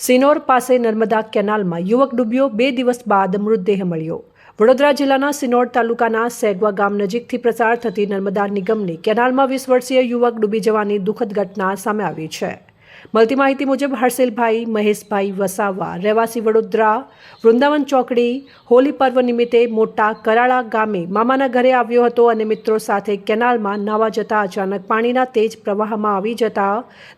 સિનોર પાસે નર્મદા કેનાલમાં યુવક ડૂબ્યો, 2 દિવસ બાદ મૃતદેહ મળ્યો। વડોદરા જિલ્લાના સિનોર તાલુકાના સેગવા ગામ નજીકથી પ્રસાર થતી નર્મદા નિગમની કેનાલમાં 20 વર્ષીય યુવક ડૂબી જવાની દુઃખદ ઘટના સામે આવી છે। મળતી માહિતી મુજબ હર્ષિલભાઈ મહેશભાઈ વસાવા રહેવાસી વડોદરા વૃંદાવન ચોકડી હોલી પર્વ નિમિત્તે મોટા કરાળા ગામે મામાના ઘરે આવ્યો હતો અને મિત્રો સાથે કેનાલમાં નાવા જતા અચાનક પાણીના તેજ પ્રવાહમાં આવી જતા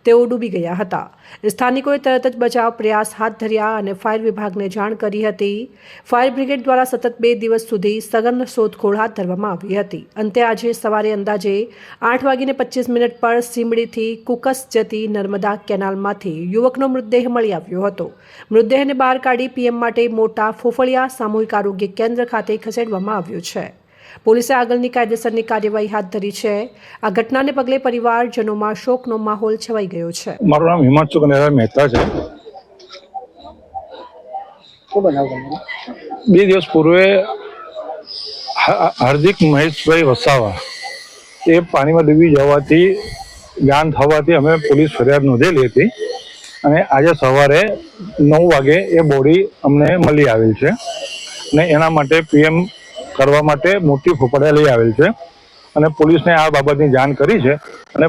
તેઓ ડૂબી ગયા હતા। સ્થાનિકોએ તરત જ બચાવ પ્રયાસ હાથ ધર્યા અને ફાયર વિભાગને જાણ કરી હતી। ફાયર બ્રિગેડ દ્વારા સતત 2 દિવસ સુધી સઘન શોધખોળ હાથ ધરવામાં આવી હતી। અંતે આજે સવારે અંદાજે 8:25 પર સીમડીથી કુકસ જતી નર્મદા કેનાલમાંથી યુવકનો મૃતદેહ મળી આવ્યો હતો। મૃતદેહને બહાર કાઢી પીએમ માટે મોટા ફોફળિયા સામૂહિક આરોગ્ય કેન્દ્ર ખાતે ખસેડવામાં આવ્યો છે। પોલીસે આગળની કાયદેસરની કાર્યવાહી હાથ ધરી છે। આ ઘટનાને પગલે પરિવારજનોમાં શોકનો માહોલ છવાઈ ગયો છે। મારું નામ હિમાંશુ કનૈયા મહેતા છે। 2 દિવસ પૂર્વે હાર્દિક મહેશભાઈ વસાવા એ પાણીમાં ડૂબી જવાથી જાણ થવાથી અમે પોલીસ ફરિયાદ નોંધેલી હતી અને આજે સવારે 9 વાગે એ બોડી અમને મળી આવેલ છે અને એના માટે પીએમ કરવા માટે મોટી ફોફળિયા લઈ આવેલ છે અને પોલીસને આ બાબતની જાણ કરી છે અને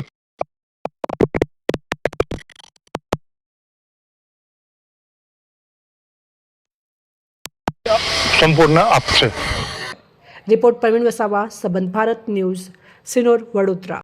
સંપૂર્ણ આપશે। રિપોર્ટ પરવીન વસાવા, સંબંધ ભારત ન્યૂઝ, સિનોર, વડોદરા।